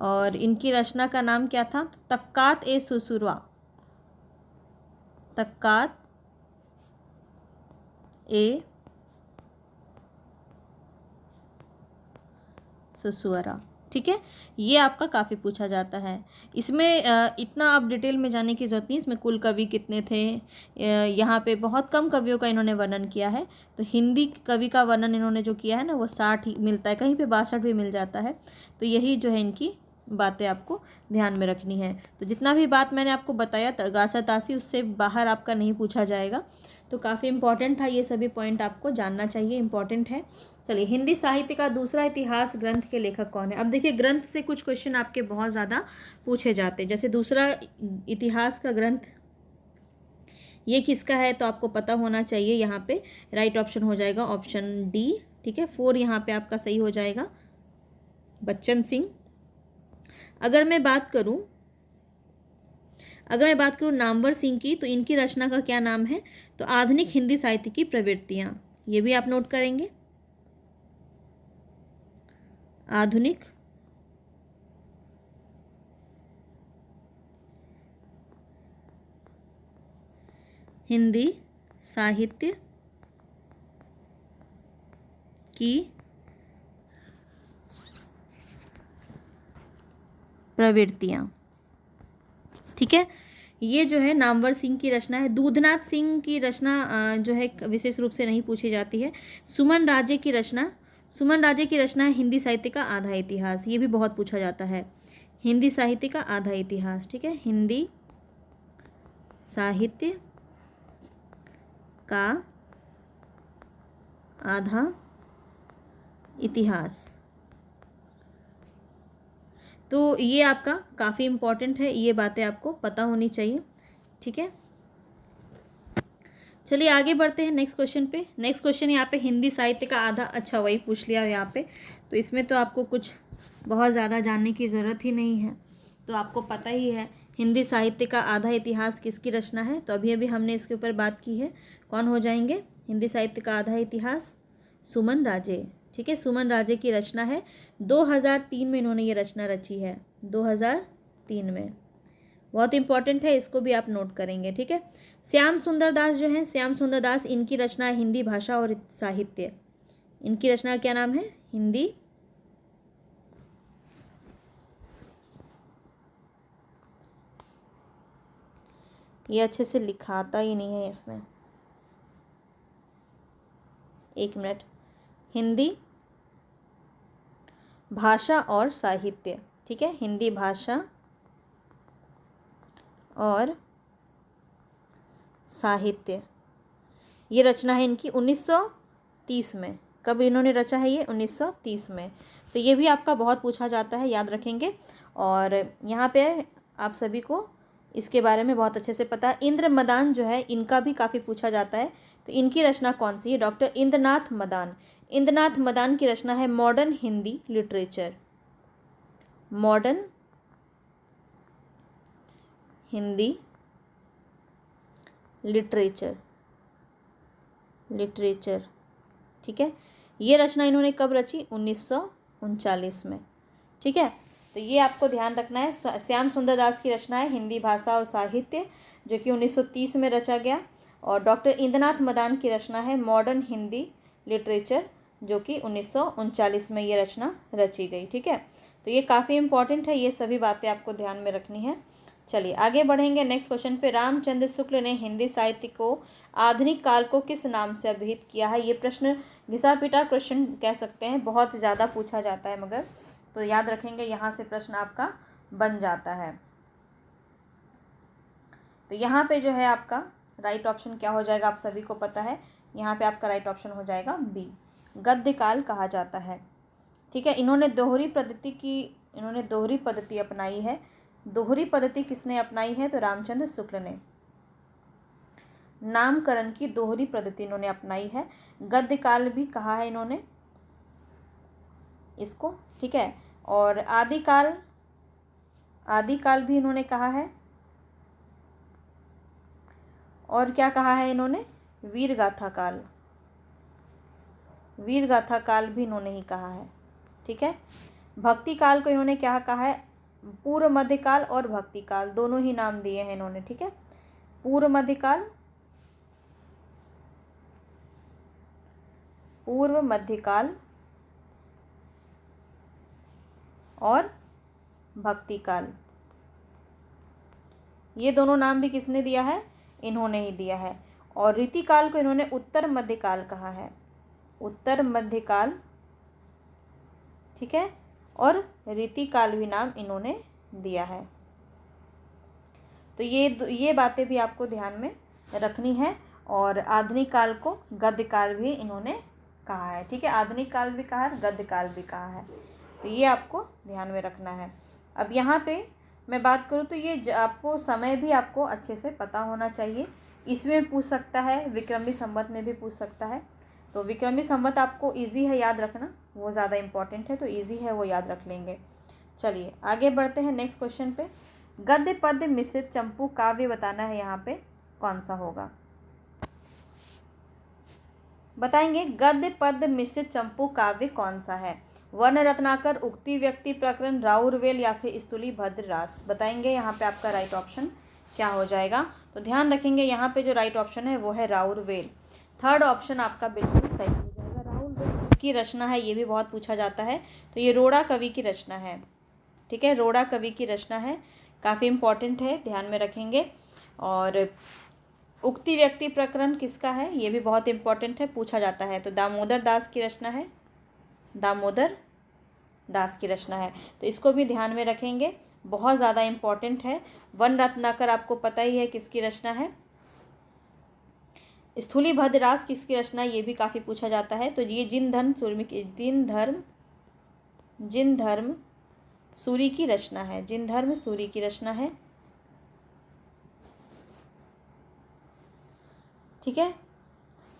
और इनकी रचना का नाम क्या था? तक्कात ए सुसुरवा, तक्कात ए सुसुरा। ठीक है, ये आपका काफ़ी पूछा जाता है। इसमें इतना आप डिटेल में जाने की ज़रूरत नहीं, इसमें कुल कवि कितने थे, यहाँ पे बहुत कम कवियों का इन्होंने वर्णन किया है। तो हिंदी कवि का वर्णन इन्होंने जो किया है ना वो 60 ही मिलता है, कहीं पे 62 भी मिल जाता है। तो यही जो है इनकी बातें आपको ध्यान में रखनी है। तो जितना भी बात मैंने आपको बताया गारसा तासी, उससे बाहर आपका नहीं पूछा जाएगा। तो काफ़ी इंपॉर्टेंट था, ये सभी पॉइंट आपको जानना चाहिए, इंपॉर्टेंट है। चलिए, हिंदी साहित्य का दूसरा इतिहास ग्रंथ के लेखक कौन है? अब देखिए ग्रंथ से कुछ क्वेश्चन आपके बहुत ज़्यादा पूछे जाते हैं। जैसे दूसरा इतिहास का ग्रंथ ये किसका है, तो आपको पता होना चाहिए। यहाँ पे राइट ऑप्शन हो जाएगा ऑप्शन डी। ठीक है, 4 यहाँ पे आपका सही हो जाएगा, बच्चन सिंह। अगर मैं बात करूँ नामवर सिंह की, तो इनकी रचना का क्या नाम है? तो आधुनिक हिंदी साहित्य की प्रवृत्तियाँ, ये भी आप नोट करेंगे, आधुनिक हिंदी साहित्य की प्रवृत्तियाँ। ठीक है, ये जो है नामवर सिंह की रचना है। दूधनाथ सिंह की रचना जो है विशेष रूप से नहीं पूछी जाती है। सुमन राजे की रचना है हिंदी साहित्य का आधा इतिहास, ये भी बहुत पूछा जाता है, हिंदी साहित्य का आधा इतिहास। ठीक है, हिंदी साहित्य का आधा इतिहास। तो ये आपका काफ़ी इम्पॉर्टेंट है, ये बातें आपको पता होनी चाहिए, ठीक है। चलिए आगे बढ़ते हैं नेक्स्ट क्वेश्चन पे। नेक्स्ट क्वेश्चन यहाँ पे हिंदी साहित्य का आधा, अच्छा वही पूछ लिया यहाँ पे, तो इसमें तो आपको कुछ बहुत ज़्यादा जानने की ज़रूरत ही नहीं है, तो आपको पता ही है हिंदी साहित्य का आधा इतिहास किसकी रचना है। तो अभी अभी हमने इसके ऊपर बात की है, कौन हो जाएंगे हिंदी साहित्य का आधा इतिहास, सुमन राजे, ठीक है। सुमन राजे की रचना है, 2003 में इन्होंने ये रचना रची है, 2003 में, बहुत इंपॉर्टेंट है, इसको भी आप नोट करेंगे, ठीक है। श्याम सुंदर दास जो हैं, श्याम सुंदर दास, इनकी रचना है हिंदी भाषा और साहित्य, इनकी रचना का क्या नाम है, हिंदी ये अच्छे से लिखाता ही नहीं है इसमें, एक मिनट, हिंदी भाषा और साहित्य, ठीक है, हिंदी भाषा और साहित्य, ये रचना है इनकी 1930 में। कब इन्होंने रचा है ये, 1930 में। तो ये भी आपका बहुत पूछा जाता है, याद रखेंगे। और यहाँ पे आप सभी को इसके बारे में बहुत अच्छे से पता है। इंद्र मदान जो है, इनका भी काफ़ी पूछा जाता है, तो इनकी रचना कौन सी है, डॉक्टर इंद्रनाथ मदान। इंद्रनाथ मदान की रचना है modern Hindi literature, modern Hindi literature, ठीक है। ये रचना इन्होंने कब रची, 1939 में, ठीक है। तो ये आपको ध्यान रखना है। श्याम सुंदर दास की रचना है हिंदी भाषा और साहित्य, जो कि 1930 में रचा गया। और डॉक्टर इंद्रनाथ मदान की रचना है मॉडर्न हिंदी लिटरेचर, जो कि 1939 में ये रचना रची गई, ठीक है। तो ये काफ़ी इंपॉर्टेंट है, ये सभी बातें आपको ध्यान में रखनी है। चलिए आगे बढ़ेंगे नेक्स्ट क्वेश्चन पे। रामचंद्र शुक्ल ने हिंदी साहित्य को आधुनिक काल को किस नाम से अभिहित किया है। ये प्रश्न घिसा पिटा क्वेश्चन कह सकते हैं, बहुत ज़्यादा पूछा जाता है, मगर तो याद रखेंगे, यहाँ से प्रश्न आपका बन जाता है। तो यहाँ पे जो है आपका राइट ऑप्शन क्या हो जाएगा, आप सभी को पता है, यहाँ पे आपका राइट ऑप्शन हो जाएगा बी, गद्य काल कहा जाता है, ठीक है। इन्होंने दोहरी पद्धति अपनाई है। दोहरी पद्धति किसने अपनाई है, तो रामचंद्र शुक्ल ने नामकरण की दोहरी पद्धति इन्होंने अपनाई है। गद्य काल भी कहा है इन्होंने इसको, ठीक है। और आदिकाल भी इन्होंने कहा है। और क्या कहा है इन्होंने, वीर गाथा काल भी इन्होंने ही कहा है, ठीक है। भक्ति काल को इन्होंने क्या कहा है, पूर्व मध्यकाल और भक्ति काल, दोनों ही नाम दिए हैं इन्होंने, ठीक है। पूर्व मध्यकाल और भक्ति काल, ये दोनों नाम भी किसने दिया है, इन्होंने ही दिया है। और रीतिकाल को इन्होंने उत्तर मध्यकाल कहा है, उत्तर मध्यकाल, ठीक है। और रीतिकाल भी नाम इन्होंने दिया है। तो ये बातें भी आपको ध्यान में रखनी है। और आधुनिक काल को गद्य काल भी इन्होंने कहा है, ठीक है। आधुनिक काल भी कहा है, गद्य काल भी कहा है, तो ये आपको ध्यान में रखना है। अब यहाँ पे मैं बात करूँ तो ये आपको समय भी आपको अच्छे से पता होना चाहिए। इसमें पूछ सकता है, विक्रमी संवत में भी पूछ सकता है। तो विक्रमी संवत आपको इजी है याद रखना, वो ज़्यादा इम्पॉर्टेंट है, तो इजी है, वो याद रख लेंगे। चलिए आगे बढ़ते हैं नेक्स्ट क्वेश्चन पे। गद्य पद्य मिश्रित चंपू काव्य बताना है, यहाँ पे कौन सा होगा, बताएंगे। गद्य पद्य मिश्रित चंपू काव्य कौन सा है, वर्ण रत्नाकर, उक्ति व्यक्ति प्रकरण, राउरवेल या फिर स्तुली भद्र रास, बताएंगे। यहाँ पे आपका राइट ऑप्शन क्या हो जाएगा, तो ध्यान रखेंगे यहाँ पे जो राइट ऑप्शन है वो है राउरवेल। थर्ड ऑप्शन आपका बिल्कुल सही हो जाएगा। राउरवेल की रचना है, ये भी बहुत पूछा जाता है, तो ये रोड़ा कवि की रचना है, ठीक है। रोड़ा कवि की रचना है, काफ़ी इंपॉर्टेंट है, ध्यान में रखेंगे। और उक्ति व्यक्ति प्रकरण किसका है, ये भी बहुत इंपॉर्टेंट है, पूछा जाता है, तो दामोदर दास की रचना है, दामोदर दास की रचना है, तो इसको भी ध्यान में रखेंगे, बहुत ज़्यादा इम्पॉर्टेंट है। वन रत्नाकर आपको पता ही है किसकी रचना है, स्थूलीभद्र रास किसकी रचना है, ये भी काफ़ी पूछा जाता है। तो ये जिन धर्म सूरी की रचना है, जिन धर्म सूरी की रचना है। ठीक है,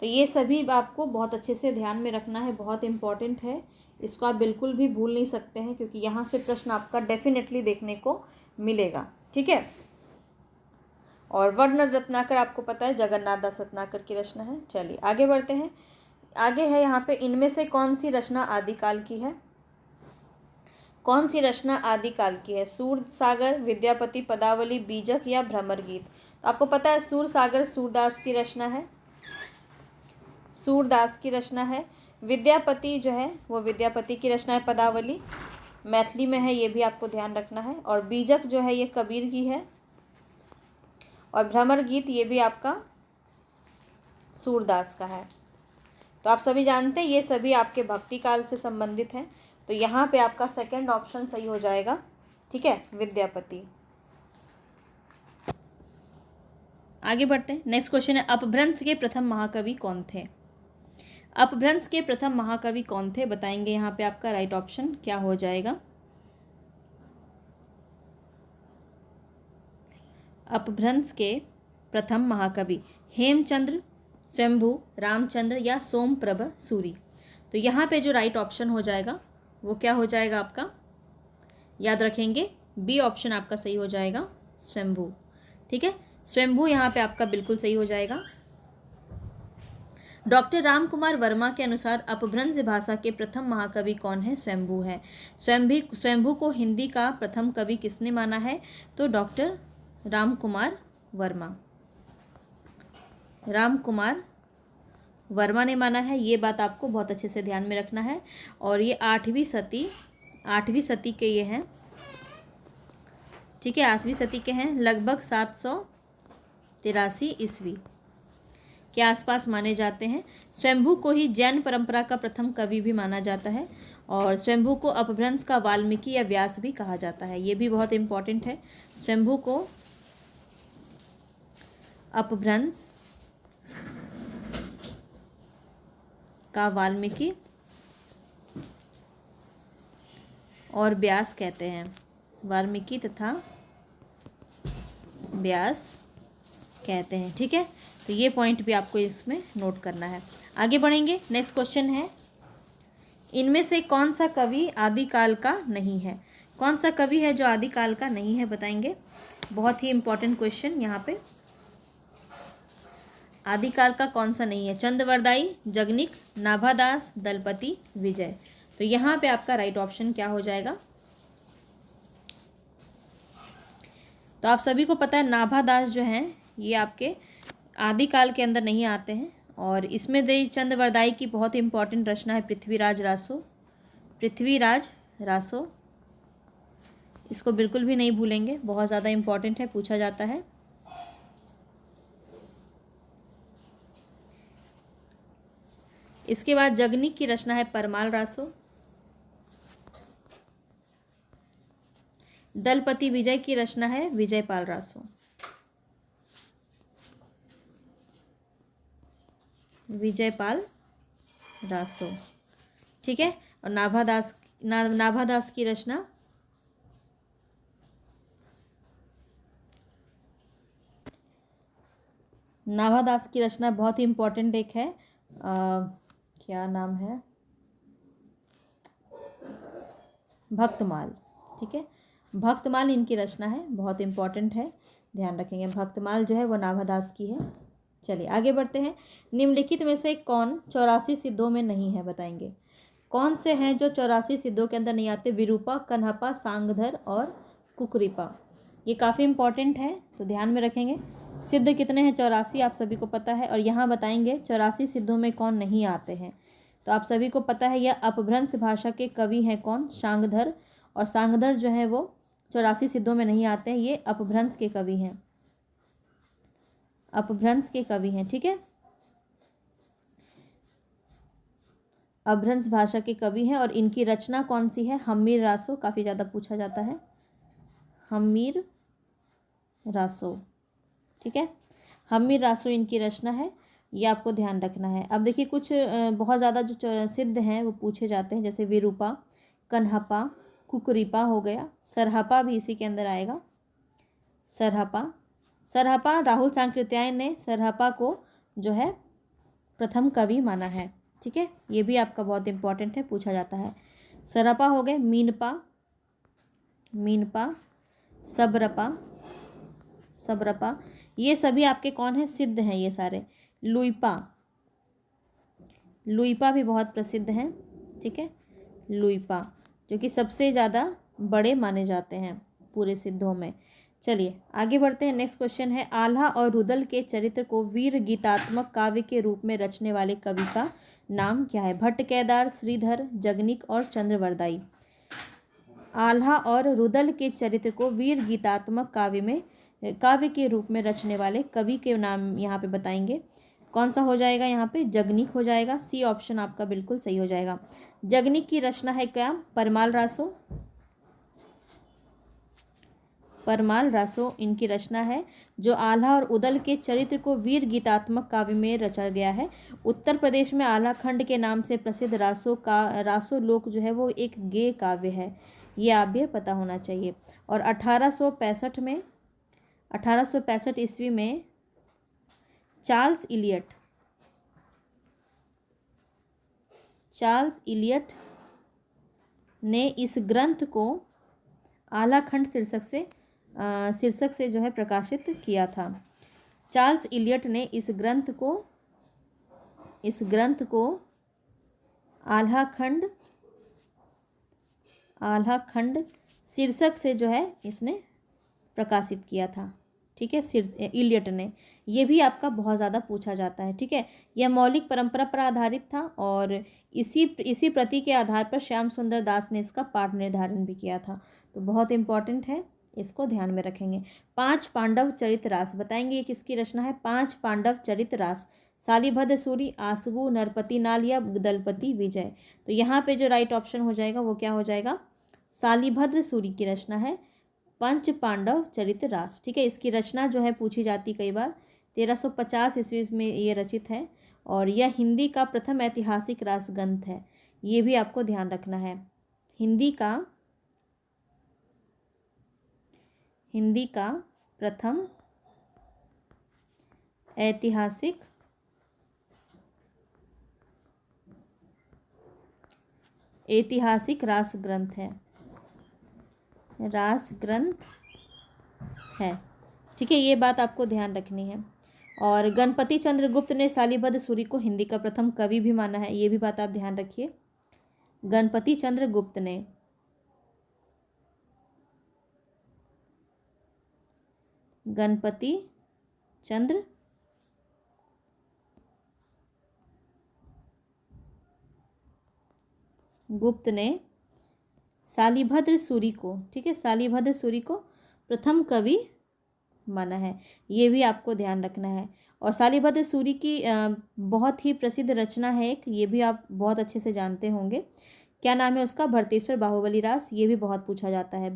तो ये सभी आपको बहुत अच्छे से ध्यान में रखना है, बहुत इम्पॉर्टेंट है, इसको आप बिल्कुल भी भूल नहीं सकते हैं, क्योंकि यहाँ से प्रश्न आपका डेफिनेटली देखने को मिलेगा। ठीक है, और वर्ण रत्नाकर आपको पता है जगन्नाथ दास रत्नाकर की रचना है। चलिए आगे बढ़ते हैं। आगे है यहाँ पे, इनमें से कौन सी रचना आदिकाल की है? कौन सी रचना आदिकाल की है? सूरसागर, विद्यापति, पदावली, बीजक या भ्रमर गीत? तो आपको पता है सूरसागर सूरदास की रचना है, सूरदास की रचना है। विद्यापति जो है वो विद्यापति की रचना है, पदावली मैथिली में है, ये भी आपको ध्यान रखना है। और बीजक जो है ये कबीर की है, और भ्रमर गीत ये भी आपका सूरदास का है। तो आप सभी जानते हैं ये सभी आपके भक्ति काल से संबंधित हैं, तो यहाँ पे आपका सेकंड ऑप्शन सही हो जाएगा। ठीक है, विद्यापति। आगे बढ़ते हैं। नेक्स्ट क्वेश्चन है, अपभ्रंश के प्रथम महाकवि कौन थे? अपभ्रंश के प्रथम महाकवि कौन थे बताएंगे। यहाँ पे आपका राइट ऑप्शन क्या हो जाएगा? अपभ्रंश के प्रथम महाकवि हेमचंद्र, स्वयंभू, रामचंद्र या सोमप्रभ सूरी। तो यहाँ पे जो राइट ऑप्शन हो जाएगा वो क्या हो जाएगा आपका? याद रखेंगे, बी ऑप्शन आपका सही हो जाएगा, स्वयंभू। ठीक है, स्वयंभू यहाँ पे आपका बिल्कुल सही हो जाएगा। डॉक्टर रामकुमार वर्मा के अनुसार अपभ्रंश भाषा के प्रथम महाकवि कौन है? स्वयंभू है। स्वयंभू को हिंदी का प्रथम कवि किसने माना है? तो डॉक्टर रामकुमार वर्मा, रामकुमार वर्मा ने माना है। ये बात आपको बहुत अच्छे से ध्यान में रखना है। और ये 8वीं सदी के ये हैं। ठीक है, 8वीं सदी के हैं, लगभग 783 ईस्वी के आसपास माने जाते हैं। स्वयंभू को ही जैन परंपरा का प्रथम कवि भी माना जाता है, और स्वयंभू को अपभ्रंश का वाल्मीकि या व्यास भी कहा जाता है। ये भी बहुत इंपॉर्टेंट है, स्वयंभू को अपभ्रंश का वाल्मीकि और व्यास कहते हैं, वाल्मीकि तथा व्यास कहते हैं। ठीक है, तो ये पॉइंट भी आपको इसमें नोट करना है। आगे बढ़ेंगे। नेक्स्ट क्वेश्चन है, इनमें से कौन सा कवि आदिकाल का नहीं है? कौन सा कवि है जो आदिकाल का नहीं है बताएंगे। बहुत ही इंपॉर्टेंट क्वेश्चन यहाँ पे, आदिकाल का कौन सा नहीं है? चंद्रवरदाई, जगनिक, नाभादास, दलपति, विजय। तो यहाँ पे आपका राइट ऑप्शन क्या हो जाएगा? तो आप सभी को पता है नाभादास जो हैं ये आपके आदिकाल के अंदर नहीं आते हैं, और इसमें दे चंद्रवरदाई की बहुत इंपॉर्टेंट रचना है पृथ्वीराज रासो। इसको बिल्कुल भी नहीं भूलेंगे, बहुत ज़्यादा इंपॉर्टेंट है, पूछा जाता है। इसके बाद जगनिक की रचना है परमाल रासो। दलपति विजय की रचना है विजयपाल रासो। ठीक है, और नाभादास की रचना बहुत ही इंपॉर्टेंट एक है, क्या नाम है? भक्तमाल। ठीक है, भक्तमाल इनकी रचना है, बहुत इंपॉर्टेंट है, ध्यान रखेंगे। भक्तमाल जो है वो नाभादास की है। चलिए आगे बढ़ते हैं। निम्नलिखित में से कौन 84 सिद्धों में नहीं है बताएंगे। कौन से हैं जो 84 सिद्धों के अंदर नहीं आते? विरूपा, कन्हपा, सांगधर और कुकरीपा। ये काफ़ी इंपॉर्टेंट है, तो ध्यान में रखेंगे। सिद्ध कितने हैं? 84 आप सभी को पता है। और यहाँ बताएंगे 84 सिद्धों में कौन नहीं आते हैं। तो आप सभी को पता है यह अपभ्रंश भाषा के कवि हैं कौन? सांगधर। और सांगधर जो है वो 84 सिद्धों में नहीं आते हैं, ये अपभ्रंश के कवि हैं, अपभ्रंश के कवि हैं। ठीक है, अपभ्रंश भाषा के कवि हैं, और इनकी रचना कौन सी है? हम्मीर रासो, काफ़ी ज़्यादा पूछा जाता है, हम्मीर रासो। ठीक है, हम्मीर रासो इनकी रचना है। ये आपको ध्यान रखना है। अब देखिए कुछ बहुत ज़्यादा जो सिद्ध हैं वो पूछे जाते हैं, जैसे विरूपा, कन्हपा, कुकुरीपा हो गया, सरहपा भी इसी के अंदर आएगा। सरहपा, सरहपा राहुल सांकृत्यायन ने सरहपा को जो है प्रथम कवि माना है। ठीक है, ये भी आपका बहुत इंपॉर्टेंट है, पूछा जाता है। सरहपा हो गए, मीनपा, मीनपा, सबरपा, सबरपा, ये सभी आपके कौन है, सिद्ध हैं ये सारे। लुइपा, लुइपा भी बहुत प्रसिद्ध हैं। ठीक है, लुइपा जो कि सबसे ज़्यादा बड़े माने जाते हैं पूरे सिद्धों में। चलिए आगे बढ़ते हैं। नेक्स्ट क्वेश्चन है, आल्हा और रुदल के चरित्र को वीर गीतात्मक काव्य के रूप में रचने वाले कवि का नाम क्या है। भट्ट, केदार, श्रीधर, जगनिक और चंद्रवरदाई। आल्हा और रुदल के चरित्र को वीर गीतात्मक काव्य के रूप में रचने वाले कवि के नाम यहाँ पे बताएंगे। कौन सा हो जाएगा यहाँ पे, जगनिक हो जाएगा। सी ऑप्शन आपका बिल्कुल सही हो जाएगा। जगनिक की रचना है क्या, परमाल रासो, परमाल रासो इनकी रचना है, जो आल्हा और उदल के चरित्र को वीर गीतात्मक काव्य में रचा गया है। उत्तर प्रदेश में आल्हा खंड के नाम से प्रसिद्ध रासो लोक जो है वो एक गेय काव्य है, ये आप भी पता होना चाहिए। और 1865 में 1865 ईस्वी में चार्ल्स इलियट ने इस ग्रंथ को आल्हा खंड शीर्षक से जो है प्रकाशित किया था। चार्ल्स इलियट ने इस ग्रंथ को आल्हा खंड शीर्षक से जो है इसने प्रकाशित किया था। ठीक है, इलियट ने, ये भी आपका बहुत ज़्यादा पूछा जाता है। ठीक है, यह मौलिक परंपरा पर आधारित था और इसी प्रति के आधार पर श्याम सुंदर दास ने इसका पाठ निर्धारण भी किया था। तो बहुत इंपॉर्टेंट है, इसको ध्यान में रखेंगे। 5 पांडव चरित रास बताएंगे, ये किसकी रचना है। 5 पांडव चरित रास, शालिभद्र सूरी, आसवु, नरपति नाल या दलपति विजय। तो यहाँ पे जो राइट ऑप्शन हो जाएगा वो क्या हो जाएगा, शालिभद्र सूरी की रचना है पंच पांडव चरित रास। ठीक है, इसकी रचना जो है पूछी जाती कई बार। 1350 ईस्वी में ये रचित है और यह हिंदी का प्रथम ऐतिहासिक रास ग्रंथ है, ये भी आपको ध्यान रखना है। हिंदी का प्रथम ऐतिहासिक रास ग्रंथ है। ठीक है, ये बात आपको ध्यान रखनी है। और गणपति चंद्र गुप्त ने शालिभद्र सूरी को हिंदी का प्रथम कवि भी माना है, ये भी बात आप ध्यान रखिए। गणपति चंद्र गुप्त ने शालिभद्र सूरी को, ठीक है, शालिभद्र सूरी को प्रथम कवि माना है, ये भी आपको ध्यान रखना है। और शालिभद्र सूरी की बहुत ही प्रसिद्ध रचना है एक, ये भी आप बहुत अच्छे से जानते होंगे। क्या नाम है उसका, भरतेश्वर बाहुबली रास, ये भी बहुत पूछा जाता है।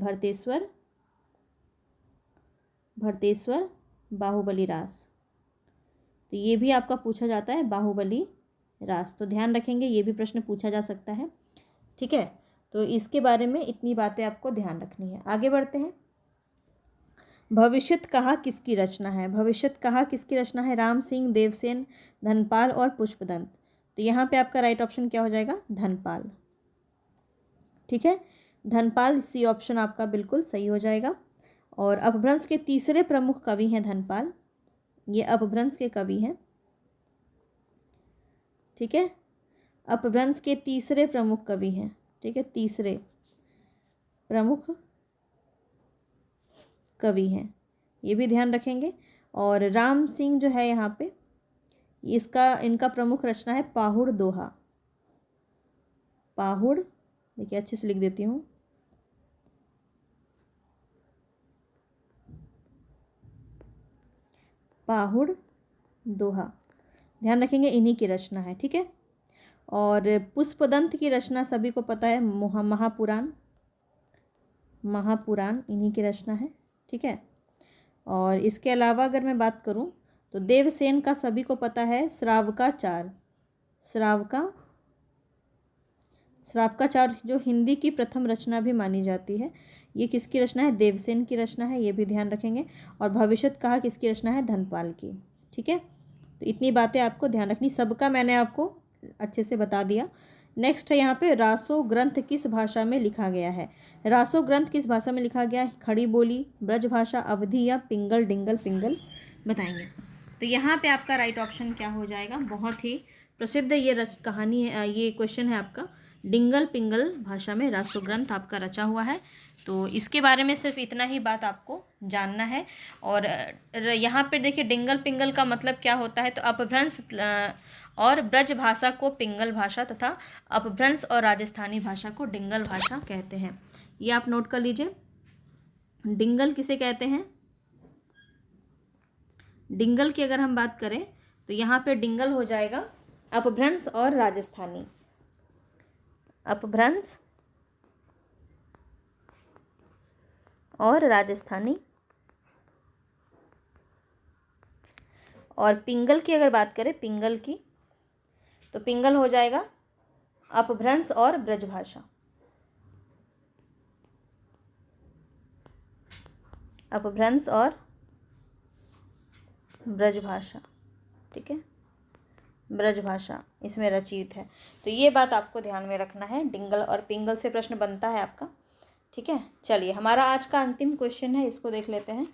भरतेश्वर बाहुबली रास, तो ये भी आपका पूछा जाता है, बाहुबली रास। तो ध्यान रखेंगे, ये भी प्रश्न पूछा जा सकता है। ठीक है, तो इसके बारे में इतनी बातें आपको ध्यान रखनी है। आगे बढ़ते हैं। भविष्यत कहा किसकी रचना है। राम सिंह, देवसेन, धनपाल और पुष्पदंत। तो यहाँ पे आपका राइट ऑप्शन क्या हो जाएगा, धनपाल। ठीक है, धनपाल, सी ऑप्शन आपका बिल्कुल सही हो जाएगा। और अपभ्रंश के तीसरे प्रमुख कवि हैं धनपाल, ये अपभ्रंश के कवि हैं। ठीक है, अपभ्रंश के तीसरे प्रमुख कवि हैं। ठीक है, तीसरे प्रमुख कवि हैं, ये भी ध्यान रखेंगे। और राम सिंह जो है यहाँ पे, इनका प्रमुख रचना है पाहुड़ दोहा। पाहुड़, देखिए अच्छे से लिख देती हूँ, पाहुड़ दोहा, ध्यान रखेंगे, इन्हीं की रचना है। ठीक है, और पुष्पदंत की रचना सभी को पता है, महापुराण इन्हीं की रचना है। ठीक है, और इसके अलावा अगर मैं बात करूं तो देवसेन का सभी को पता है श्रावकाचार। श्रावकाचार जो हिंदी की प्रथम रचना भी मानी जाती है, ये किसकी रचना है? देवसेन की रचना है, ये भी ध्यान रखेंगे। और भविष्यत कहा किसकी रचना है? धनपाल की। ठीक है, तो इतनी बातें आपको ध्यान रखनी, सबका मैंने आपको अच्छे से बता दिया। नेक्स्ट है यहाँ पे रासो ग्रंथ किस भाषा में लिखा गया है? रासो ग्रंथ किस भाषा में लिखा गया है? खड़ी बोली, ब्रज भाषा, अवधी या पिंगल डिंगल पिंगल बताएंगे। तो यहाँ पे आपका राइट ऑप्शन क्या हो जाएगा? बहुत ही प्रसिद्ध ये कहानी है, ये क्वेश्चन है आपका। डिंगल पिंगल भाषा में रासो ग्रंथ आपका रचा हुआ है। तो इसके बारे में सिर्फ इतना ही बात आपको जानना है। और यहाँ पे देखिए डिंगल पिंगल का मतलब क्या होता है? तो अपभ्रंश और ब्रज भाषा को पिंगल भाषा तथा अपभ्रंश और राजस्थानी भाषा को डिंगल भाषा कहते हैं। ये आप नोट कर लीजिए। डिंगल किसे कहते हैं? डिंगल की अगर हम बात करें तो यहाँ पे डिंगल हो जाएगा अपभ्रंश और राजस्थानी। अपभ्रंश और राजस्थानी। और पिंगल की अगर बात करें, पिंगल की, तो पिंगल हो जाएगा अपभ्रंश और ब्रजभाषा। अपभ्रंश और ब्रजभाषा। ठीक है, ब्रजभाषा इसमें रचित है। तो ये बात आपको ध्यान में रखना है, डिंगल और पिंगल से प्रश्न बनता है आपका। ठीक है, चलिए हमारा आज का अंतिम क्वेश्चन है, इसको देख लेते हैं।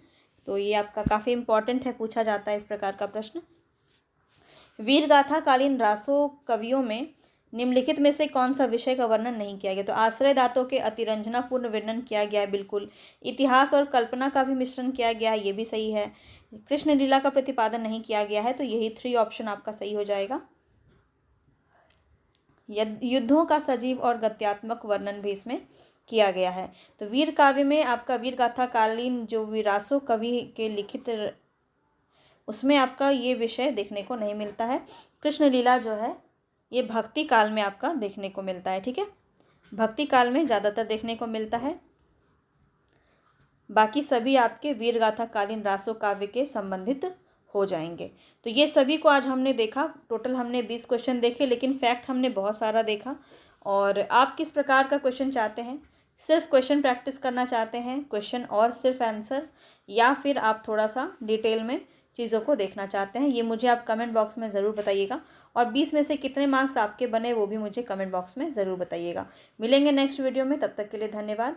तो ये आपका काफ़ी इंपॉर्टेंट है, पूछा जाता है इस प्रकार का प्रश्न। वीरगाथा कालीन रासो कवियों में निम्नलिखित में से कौन सा विषय का वर्णन नहीं किया गया? तो आश्रय दातों के अतिरंजनापूर्ण वर्णन किया गया है, बिल्कुल। इतिहास और कल्पना का भी मिश्रण किया गया है, ये भी सही है। कृष्ण लीला का प्रतिपादन नहीं किया गया है, तो यही 3 ऑप्शन आपका सही हो जाएगा। युद्धों का सजीव और गत्यात्मक वर्णन भी इसमें किया गया है। तो वीर काव्य में आपका वीरगाथा कालीन जो वीरासो कवि के लिखित, उसमें आपका ये विषय देखने को नहीं मिलता है। कृष्ण लीला जो है ये भक्ति काल में आपका देखने को मिलता है। ठीक है, भक्ति काल में ज़्यादातर देखने को मिलता है। बाकी सभी आपके वीरगाथा कालीन रासो काव्य के संबंधित हो जाएंगे। तो ये सभी को आज हमने देखा। टोटल हमने 20 क्वेश्चन देखे, लेकिन फैक्ट हमने बहुत सारा देखा। और आप किस प्रकार का क्वेश्चन चाहते हैं? सिर्फ क्वेश्चन प्रैक्टिस करना चाहते हैं, क्वेश्चन और सिर्फ आंसर, या फिर आप थोड़ा सा डिटेल में चीज़ों को देखना चाहते हैं? ये मुझे आप कमेंट बॉक्स में ज़रूर बताइएगा। और 20 में से कितने मार्क्स आपके बने वो भी मुझे कमेंट बॉक्स में ज़रूर बताइएगा। मिलेंगे नेक्स्ट वीडियो में, तब तक के लिए धन्यवाद।